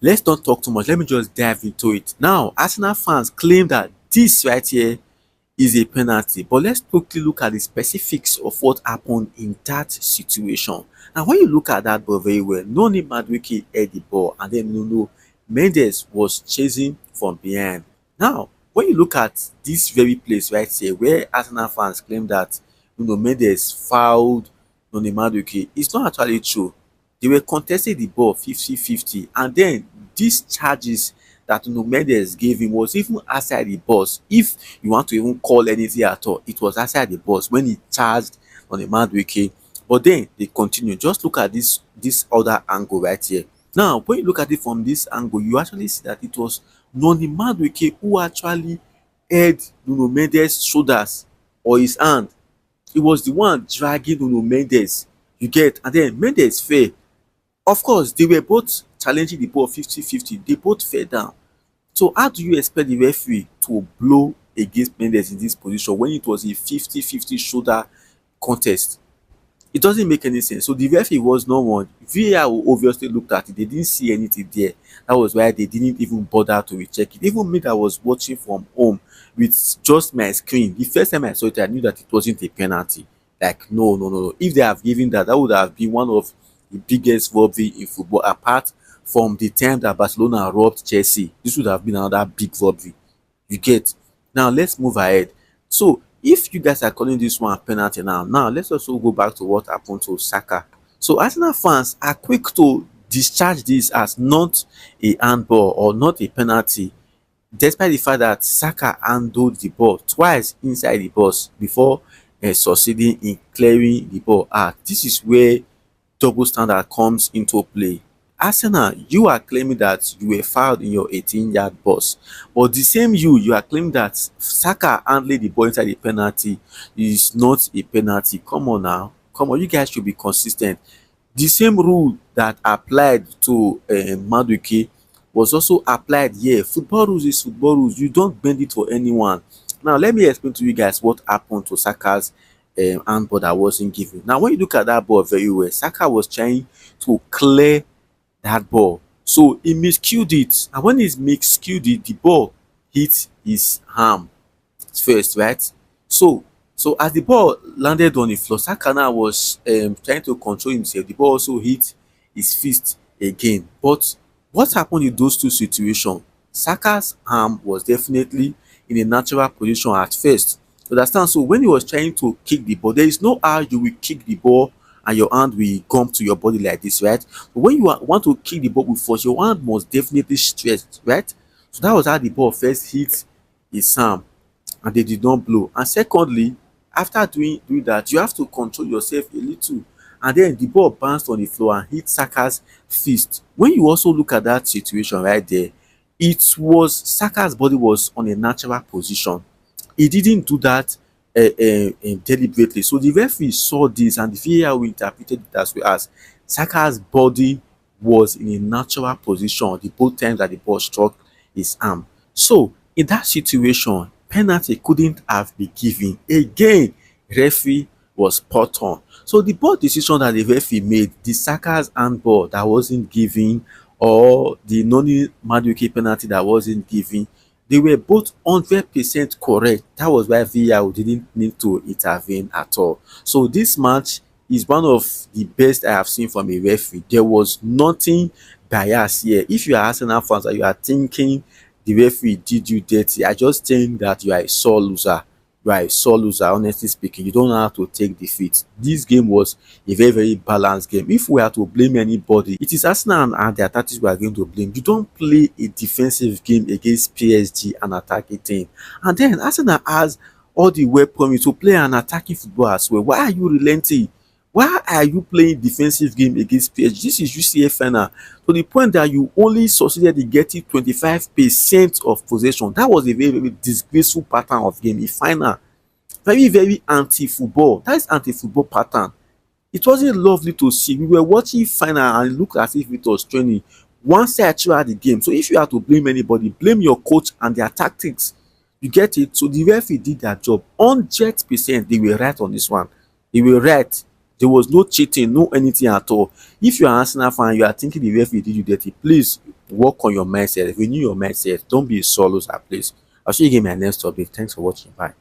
Let's not talk too much. Let me just dive into it. Now, Arsenal fans claim that this right here is a penalty. But let's quickly look at the specifics of what happened in that situation. And when you look at that ball very well, Noni Madueke held the ball and then Nuno Mendes was chasing from behind. Now, when you look at this very place right here where Arsenal fans claim that Nuno Mendes fouled Noni Madueke, it's not actually true. They were contesting the ball 50-50, and then these charges that Nuno Mendes gave him was even outside the box. If you want to even call anything at all, it was outside the box when he charged on the Madueke. But then they continue. Just look at this other angle right here. Now, when you look at it from this angle, you actually see that it was Noni Madueke who actually held Nuno Mendes' shoulders or his hand. He was the one dragging Nuno Mendes. You get, and then Mendes fell. Of course, they were both challenging the ball 50-50. They both fell down. So how do you expect the referee to blow against Mendes in this position when it was a 50-50 shoulder contest? It doesn't make any sense. So the referee was no one. VAR obviously looked at it. They didn't see anything there. That was why they didn't even bother to recheck it. Even me that was watching from home with just my screen, the first time I saw it, I knew that it wasn't a penalty. Like, no, no, no, no. If they have given that, that would have been one of the biggest robbery in football, apart from the time that Barcelona robbed Chelsea. This would have been another big robbery. You get? Now let's move ahead. So if you guys are calling this one a penalty now let's also go back to what happened to Saka. So Arsenal fans are quick to discharge this as not a handball or not a penalty, despite the fact that Saka handled the ball twice inside the box before succeeding in clearing the ball out. This is where double standard comes into play. Arsenal, you are claiming that you were fouled in your 18-yard box, but the same you are claiming that Saka handling the ball inside the penalty is not a penalty. Come on now, come on, you guys should be consistent. The same rule that applied to Madueke was also applied here. Football rules is football rules. You don't bend it for anyone. Now let me explain to you guys what happened to Saka's handball that wasn't given. Now when you look at that ball very well, Saka was trying to clear that ball. So he miscued it. And when he miscued it, the ball hit his arm first, right? So as the ball landed on the floor, Saka now was trying to control himself. The ball also hit his fist again. But what happened in those two situations? Saka's arm was definitely in a natural position at first. Understand? So when he was trying to kick the ball, there is no how you will kick the ball and your hand will come to your body like this, right? But when you want to kick the ball with force, your hand must definitely stretch, right? So that was how the ball first hit his arm and they did not blow. And secondly, after doing that, you have to control yourself a little. And then the ball bounced on the floor and hit Saka's fist. When you also look at that situation right there, it was Saka's body was on a natural position. He didn't do that deliberately. So the referee saw this and the VAR interpreted it as well as Saka's body was in a natural position the both times that the ball struck his arm. So in that situation, penalty couldn't have been given. Again, referee was spot on. So the ball decision that the referee made, the Saka's handball that wasn't given or the Noni Madueke penalty that wasn't given, they were both 100% correct. That was why VAR didn't need to intervene at all. So this match is one of the best I have seen from a referee. There was nothing biased here. If you are Arsenal fans and you are thinking the referee did you dirty, I just think that you are a sore loser. You are a sore loser, honestly speaking. You don't have to take defeat. This game was a very, very balanced game. If we are to blame anybody, it is Arsenal and their tactics we are going to blame. You don't play a defensive game against PSG, an attacking team. And then Arsenal has all the weaponry to play an attacking football as well. Why are you relenting? Why are you playing defensive game against PSG? This is UCL final. To the point that you only succeeded in getting 25% of possession. That was a very, very disgraceful pattern of game. A final. Very, very anti-football. That is anti-football pattern. It wasn't lovely to see. We were watching final and it looked as if it was training. One side throughout the game. So if you have to blame anybody, blame your coach and their tactics. You get it? So the referee did their job. 100% they were right on this one. They were right. There was no cheating, no anything at all. If you are an Arsenal fan, you are thinking the referee did you dirty, please Work on your mindset, renew your mindset. Don't be a solo at place. I'll see you again in my next update. Thanks for watching. Bye.